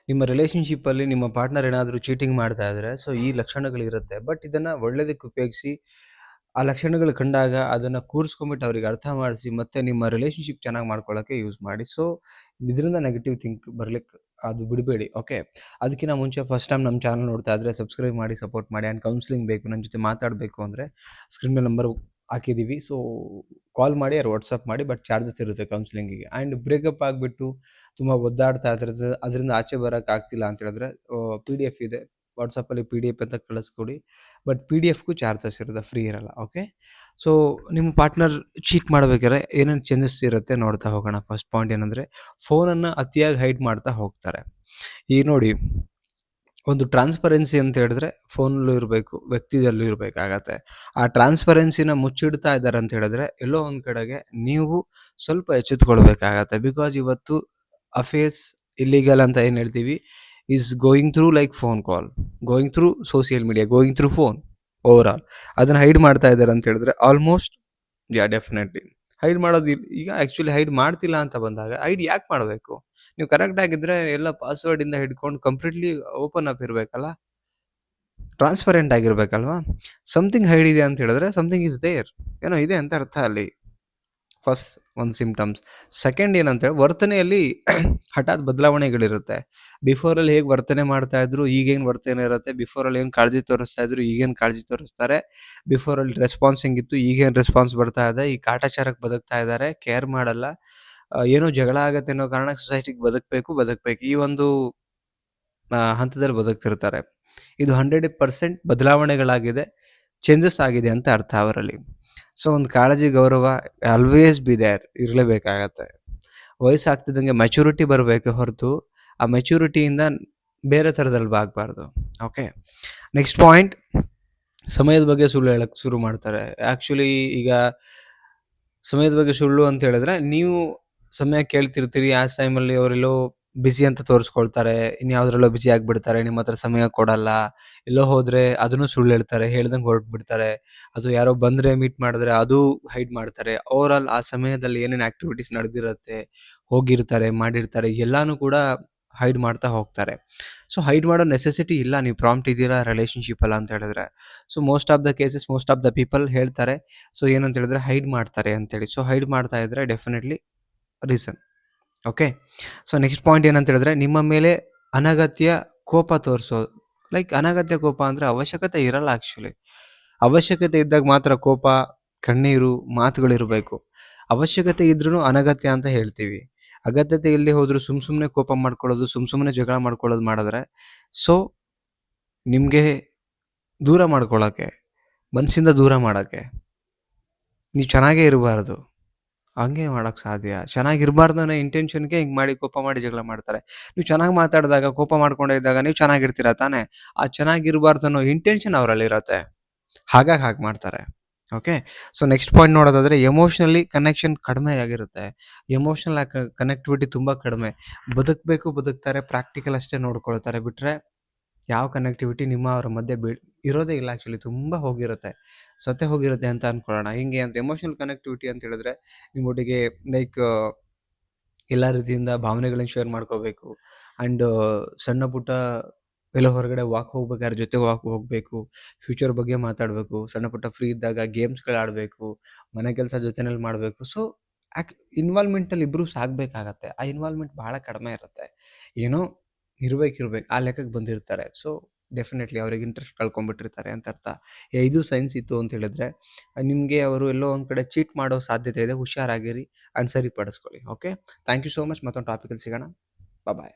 ನಿಮ್ಮ ರಿಲೇಶನ್‌ಶಿಪ್ಪಲ್ಲಿ ನಿಮ್ಮ ಪಾರ್ಟ್ನರ್ ಏನಾದರೂ ಚೀಟಿಂಗ್ ಮಾಡ್ತಾ ಇದ್ರೆ, ಸೊ ಈ ಲಕ್ಷಣಗಳಿರುತ್ತೆ. ಬಟ್ ಇದನ್ನ ಒಳ್ಳೆದಕ್ಕೆ ಉಪಯೋಗಿಸಿ, ಆ ಲಕ್ಷಣಗಳು ಕಂಡಾಗ ಅದನ್ನ ಕೂರಿಸ್ಕೊಂಬಿಟ್ಟು ಅವ್ರಿಗೆ ಅರ್ಥ ಮಾಡಿಸಿ, ಮತ್ತೆ ನಿಮ್ಮ ರಿಲೇಶನ್‌ಶಿಪ್ ಚೆನ್ನಾಗಿ ಮಾಡ್ಕೊಳ್ಳೋಕೆ ಯೂಸ್ ಮಾಡಿ. ಸೊ ಇದರಿಂದ ನೆಗೆಟಿವ್ ಥಿಂಕ್ ಬರ್ಲಿಕ್ಕೆ ಅದು ಬಿಡಬೇಡಿ. ಓಕೆ. ಅದಕ್ಕಿಂತ ಮುಂಚೆ ಫಸ್ಟ್ ಟೈಮ್ ನಮ್ಮ ಚಾನಲ್ ನೋಡ್ತಾ ಇದ್ರೆ ಸಬ್ಸ್ಕ್ರೈಬ್ ಮಾಡಿ, ಸಪೋರ್ಟ್ ಮಾಡಿ. ಆ್ಯಂಡ್ ಕೌನ್ಸಿಲಿಂಗ್ ಬೇಕು, ನನ್ನ ಜೊತೆ ಮಾತಾಡಬೇಕು ಅಂದರೆ ಸ್ಕ್ರೀನ್ ಮೇಲೆ ನಂಬರ್ ಹಾಕಿದ್ದೀವಿ. ಸೊ ಕಾಲ್ ಮಾಡಿ ಆರ್ ವಾಟ್ಸಪ್ ಮಾಡಿ. ಬಟ್ ಚಾರ್ಜಸ್ ಇರುತ್ತೆ ಕೌನ್ಸಿಲಿಂಗಿಗೆ. ಆ್ಯಂಡ್ ಬ್ರೇಕಪ್ ಆಗಿಬಿಟ್ಟು ತುಂಬ ಒದ್ದಾಡ್ತಾ ಇದ್ರದ್ದು ಅದರಿಂದ ಆಚೆ ಬರೋಕ್ಕಾಗ್ತಿಲ್ಲ ಅಂತ ಹೇಳಿದ್ರೆ PDF ಇದೆ. ವಾಟ್ಸಪ್ಪಲ್ಲಿ PDF ಅಂತ ಕಳಿಸ್ಕೊಡಿ. ಬಟ್ PDFಗೂ ಚಾರ್ಜಸ್ ಇರುತ್ತೆ, ಫ್ರೀ ಇರಲ್ಲ. ಓಕೆ. ಸೊ ನಿಮ್ಮ ಪಾರ್ಟ್ನರ್ ಚೀಟ್ ಮಾಡ್ಬೇಕಾದ್ರೆ ಏನೇನು ಚೇಂಜಸ್ ಇರುತ್ತೆ ನೋಡ್ತಾ ಹೋಗೋಣ. ಫಸ್ಟ್ ಪಾಯಿಂಟ್ ಏನಂದರೆ, ಫೋನನ್ನು ಅತಿಯಾಗಿ ಹೈಡ್ ಮಾಡ್ತಾ ಹೋಗ್ತಾರೆ. ಈಗ ನೋಡಿ, ಒಂದು ಟ್ರಾನ್ಸ್ಪರೆನ್ಸಿ ಅಂತ ಹೇಳಿದ್ರೆ ಫೋನಲ್ಲೂ ಇರಬೇಕು, ವ್ಯಕ್ತಿಯಲ್ಲೂ ಇರಬೇಕಾಗತ್ತೆ. ಆ ಟ್ರಾನ್ಸ್ಪರೆನ್ಸಿನ ಮುಚ್ಚಿಡ್ತಾ ಇದ್ದಾರೆ ಅಂತ ಹೇಳಿದ್ರೆ ಎಲ್ಲೋ ಒಂದು ಕಡೆಗೆ ನೀವು ಸ್ವಲ್ಪ ಎಚ್ಚೆತ್ತುಕೊಳ್ಬೇಕಾಗತ್ತೆ. ಬಿಕಾಸ್ ಇವತ್ತು ಅಫೇರ್ಸ್ ಇಲ್ಲಿಗಲ್ ಅಂತ ಏನು ಹೇಳ್ತೀವಿ is going through like phone call, going through social media, going through phone over all. ಅದನ್ನು ಹೈಡ್ ಮಾಡ್ತಾ ಇದ್ದಾರೆ ಅಂತ ಹೇಳಿದ್ರೆ ಆಲ್ಮೋಸ್ಟ್ ಡೆಫಿನೆಟ್ಲಿ ಹೈಡ್ ಮಾಡೋದು. ಈಗ ಆ್ಯಕ್ಚುಲಿ ಹೈಡ್ ಮಾಡ್ತಿಲ್ಲ ಅಂತ ಬಂದಾಗ ಹೈಡ್ ಯಾಕೆ ಮಾಡಬೇಕು? ನೀವು ಕರೆಕ್ಟ್ ಆಗಿದ್ರೆ ಎಲ್ಲ ಪಾಸ್ವರ್ಡಿಂದ ಹಿಡ್ಕೊಂಡು ಕಂಪ್ಲೀಟ್ಲಿ ಓಪನ್ ಅಪ್ ಇರಬೇಕಲ್ಲ, ಟ್ರಾನ್ಸ್ಪರೆಂಟ್ ಆಗಿರ್ಬೇಕಲ್ವಾ? ಸಮಥಿಂಗ್ ಹೈಡ್ ಇದೆ ಅಂತ ಹೇಳಿದ್ರೆ ಸಮಥಿಂಗ್ ಇಸ್ ದೇರ್, ಏನೋ ಇದೆ ಅಂತ ಅರ್ಥ ಅಲ್ಲಿ. ಫಸ್ಟ್ ಒಂದು ಸಿಂಪ್ಟಮ್ಸ್. ಸೆಕೆಂಡ್ ಏನಂತೇಳಿ, ವರ್ತನೆಯಲ್ಲಿ ಹಠಾತ್ ಬದಲಾವಣೆಗಳಿರುತ್ತೆ. ಬಿಫೋರಲ್ಲಿ ಹೇಗೆ ವರ್ತನೆ ಮಾಡ್ತಾ ಇದ್ರು, ಈಗೇನು ವರ್ತನೆ ಇರುತ್ತೆ. ಬಿಫೋರಲ್ಲಿ ಏನು ಕಾಳಜಿ ತೋರಿಸ್ತಾ ಇದ್ರು, ಈಗೇನು ಕಾಳಜಿ ತೋರಿಸ್ತಾರೆ. ಬಿಫೋರಲ್ಲಿ ರೆಸ್ಪಾನ್ಸ್ ಹೆಂಗಿತ್ತು, ಈಗೇನು ರೆಸ್ಪಾನ್ಸ್ ಬರ್ತಾ ಇದೆ. ಈ ಕಾಟಾಚಾರಕ್ಕೆ ಬದುಕ್ತಾ ಇದ್ದಾರೆ, ಕೇರ್ ಮಾಡಲ್ಲ. ಏನೋ ಜಗಳ ಆಗತ್ತೆ ಅನ್ನೋ ಕಾರಣಕ್ಕೆ ಸೊಸೈಟಿಗೆ ಬದುಕಬೇಕು ಈ ಒಂದು ಹಂತದಲ್ಲಿ ಬದುಕ್ತಿರ್ತಾರೆ. ಇದು 100% ಬದಲಾವಣೆಗಳಾಗಿದೆ, ಚೇಂಜಸ್ ಆಗಿದೆ ಅಂತ ಅರ್ಥ ಅವರಲ್ಲಿ. ಸೊ ಒಂದು ಕಾಳಜಿ, ಗೌರವ ಆಲ್ವೇಸ್ ಬಿ ದೇರ್, ಇರಲೇಬೇಕಾಗತ್ತೆ. ವಯಸ್ಸಾಗ್ತಿದ್ದಂಗೆ ಮೆಚುರಿಟಿ ಬರಬೇಕು ಹೊರತು ಆ ಮೆಚುರಿಟಿಯಿಂದ ಬೇರೆ ಥರದಲ್ಲಿ ಆಗಬಾರ್ದು. ಓಕೆ. ನೆಕ್ಸ್ಟ್ ಪಾಯಿಂಟ್, ಸಮಯದ ಬಗ್ಗೆ ಸುಳ್ಳು ಹೇಳಕ್ಕೆ ಶುರು ಮಾಡ್ತಾರೆ. ಆ್ಯಕ್ಚುಲಿ ಈಗ ಸಮಯದ ಬಗ್ಗೆ ಸುಳ್ಳು ಅಂತ ಹೇಳಿದ್ರೆ, ನೀವು ಸಮಯ ಕೇಳ್ತಿರ್ತೀರಿ, ಆ ಟೈಮಲ್ಲಿ ಅವರೆಲ್ಲೋ ಬಿಸಿ ಅಂತ ತೋರಿಸ್ಕೊಳ್ತಾರೆ, ಇನ್ಯಾವುದ್ರಲ್ಲೋ ಬಿಸಿ ಆಗಿಬಿಡ್ತಾರೆ, ನಿಮ್ಮ ಹತ್ರ ಸಮಯ ಕೊಡಲ್ಲ. ಎಲ್ಲೋ ಹೋದರೆ ಅದನ್ನು ಸುಳ್ಳು ಹೇಳ್ತಾರೆ, ಹೇಳ್ದಂಗೆ ಹೊರಟ್ಬಿಡ್ತಾರೆ. ಅದು ಯಾರೋ ಬಂದರೆ ಮೀಟ್ ಮಾಡಿದ್ರೆ ಅದು ಹೈಡ್ ಮಾಡ್ತಾರೆ. ಓವರ್ ಆಲ್ ಆ ಸಮಯದಲ್ಲಿ ಏನೇನು ಆ್ಯಕ್ಟಿವಿಟೀಸ್ ನಡೆದಿರುತ್ತೆ, ಹೋಗಿರ್ತಾರೆ, ಮಾಡಿರ್ತಾರೆ, ಎಲ್ಲನೂ ಕೂಡ ಹೈಡ್ ಮಾಡ್ತಾ ಹೋಗ್ತಾರೆ. ಸೊ ಹೈಡ್ ಮಾಡೋ ನೆಸೆಸಿಟಿ ಇಲ್ಲ, ನೀವು ಪ್ರಾಂಪ್ಟ್ ಇದ್ದೀರಾ ರಿಲೇಷನ್ಶಿಪ್ಪಲ್ಲ ಅಂತ ಹೇಳಿದ್ರೆ. So most of the cases, most of the people ಹೇಳ್ತಾರೆ. ಸೊ ಏನಂತ ಹೇಳಿದ್ರೆ ಹೈಡ್ ಮಾಡ್ತಾರೆ ಅಂತೇಳಿ. ಸೊ ಹೈಡ್ ಮಾಡ್ತಾ ಇದ್ರೆ definitely reason. Okay. So next point ಏನಂತ ಹೇಳಿದ್ರೆ, ನಿಮ್ಮ ಮೇಲೆ ಅನಗತ್ಯ ಕೋಪ ತೋರಿಸೋದು. ಲೈಕ್ ಅನಗತ್ಯ ಕೋಪ ಅಂದರೆ ಅವಶ್ಯಕತೆ ಇರಲ್ಲ. ಆ್ಯಕ್ಚುಲಿ ಅವಶ್ಯಕತೆ ಇದ್ದಾಗ ಮಾತ್ರ ಕೋಪ, ಕಣ್ಣೀರು, ಮಾತುಗಳಿರಬೇಕು. ಅವಶ್ಯಕತೆ ಇದ್ರೂ ಅನಗತ್ಯ ಅಂತ ಹೇಳ್ತೀವಿ. ಅಗತ್ಯತೆ ಇಲ್ಲದೆ ಹೋದರೂ ಸುಮ್ಮನೆ ಕೋಪ ಮಾಡ್ಕೊಳ್ಳೋದು, ಸುಮ್ಮನೆ ಜಗಳ ಮಾಡ್ಕೊಳ್ಳೋದು ಮಾಡಿದ್ರೆ, ಸೊ ನಿಮಗೆ ದೂರ ಮಾಡ್ಕೊಳ್ಳೋಕ್ಕೆ, ಮನಸ್ಸಿಂದ ದೂರ ಮಾಡೋಕ್ಕೆ, ನೀವು ಚೆನ್ನಾಗೇ ಇರಬಾರ್ದು. ಹಂಗೆ ಮಾಡೋಕ್ಕೆ ಸಾಧ್ಯ? ಚೆನ್ನಾಗಿರಬಾರ್ದು ಅನ್ನೋ ಇಂಟೆನ್ಷನ್ಗೆ ಹಿಂಗೆ ಮಾಡಿ ಕೋಪ ಮಾಡಿ ಜಗಳ ಮಾಡ್ತಾರೆ. ನೀವು ಚೆನ್ನಾಗಿ ಮಾತಾಡಿದಾಗ, ಕೋಪ ಮಾಡ್ಕೊಂಡೇ ಇದ್ದಾಗ ನೀವು ಚೆನ್ನಾಗಿರ್ತೀರ ತಾನೇ? ಆ ಚೆನ್ನಾಗಿರಬಾರ್ದು ಅನ್ನೋ ಇಂಟೆನ್ಷನ್ ಅವರಲ್ಲಿರುತ್ತೆ, ಹಾಗಾಗಿ ಹಾಗೆ ಮಾಡ್ತಾರೆ. ಓಕೆ. ಸೊ ನೆಕ್ಸ್ಟ್ ಪಾಯಿಂಟ್ ನೋಡೋದಾದರೆ, ಎಮೋಷ್ನಲಿ ಕನೆಕ್ಷನ್ ಕಡಿಮೆ ಆಗಿರುತ್ತೆ. ಎಮೋಷ್ನಲ್ ಕನೆಕ್ಟಿವಿಟಿ ತುಂಬ ಕಡಿಮೆ. ಬದುಕ್ತಾರೆ, ಪ್ರಾಕ್ಟಿಕಲ್ ಅಷ್ಟೇ ನೋಡ್ಕೊಳ್ತಾರೆ. ಬಿಟ್ಟರೆ ಯಾವ ಕನೆಕ್ಟಿವಿಟಿ ಅವರ ಮಧ್ಯೆ ಇರೋದೇ ಇಲ್ಲ. ಆ್ಯಕ್ಚುಲಿ ತುಂಬ ಹೋಗಿರುತ್ತೆ, ಸತ್ತೇ ಹೋಗಿರುತ್ತೆ ಅಂತ ಅಂದ್ಕೊಳ್ಳೋಣ. ಹಿಂಗೆ ಅಂತ ಎಮೋಷ್ನಲ್ ಕನೆಕ್ಟಿವಿಟಿ ಅಂತ ಹೇಳಿದ್ರೆ, ನಿಮ್ಮೊಟ್ಟಿಗೆ ಲೈಕ್ ಎಲ್ಲ ರೀತಿಯಿಂದ ಭಾವನೆಗಳನ್ನ ಶೇರ್ ಮಾಡ್ಕೋಬೇಕು. ಆ್ಯಂಡ್ ಸಣ್ಣ ಪುಟ್ಟ ಎಲ್ಲೋ ಹೊರಗಡೆ ವಾಕ್ ಹೋಗ್ಬೇಕಾದ್ರೆ ಜೊತೆ ಹೋಗಬೇಕು, ಫ್ಯೂಚರ್ ಬಗ್ಗೆ ಮಾತಾಡಬೇಕು, ಸಣ್ಣ ಪುಟ್ಟ ಫ್ರೀ ಇದ್ದಾಗ ಗೇಮ್ಸ್ಗಳು ಆಡಬೇಕು, ಮನೆ ಕೆಲಸ ಜೊತೆಯಲ್ಲಿ ಮಾಡಬೇಕು. ಸೊ ಇನ್ವಾಲ್ವ್ಮೆಂಟಲ್ಲಿ ಇಬ್ಬರು ಸಾಗಬೇಕಾಗತ್ತೆ. ಆ ಇನ್ವಾಲ್ವ್ಮೆಂಟ್ ಭಾಳ ಕಡಿಮೆ ಇರುತ್ತೆ. ಏನೋ ಇರ್ಬೇಕು ಆ ಲೆಕ್ಕಕ್ಕೆ ಬಂದಿರ್ತಾರೆ. ಸೊ ಡೆಫಿನೆಟ್ಲಿ ಅವ್ರಿಗೆ ಇಂಟ್ರೆಸ್ಟ್ ಕಳ್ಕೊಂಡ್ಬಿಟ್ಟಿರ್ತಾರೆ ಅಂತ ಅರ್ಥ. ಇದು ಸೈನ್ಸ್ ಇತ್ತು ಅಂತ ಹೇಳಿದ್ರೆ, ನಿಮಗೆ ಅವರು ಎಲ್ಲೋ ಒಂದು ಕಡೆ ಚೀಟ್ ಮಾಡೋ ಸಾಧ್ಯತೆ ಇದೆ. ಹುಷಾರಾಗಿರಿ ಆ್ಯಂಡ್ ಸರಿಪಡಿಸ್ಕೊಳ್ಳಿ. Okay. Thank you so much. ಮತ್ತೊಂದು ಟಾಪಿಕಲ್ಲಿ ಸಿಗೋಣ. ಬಾಯ್.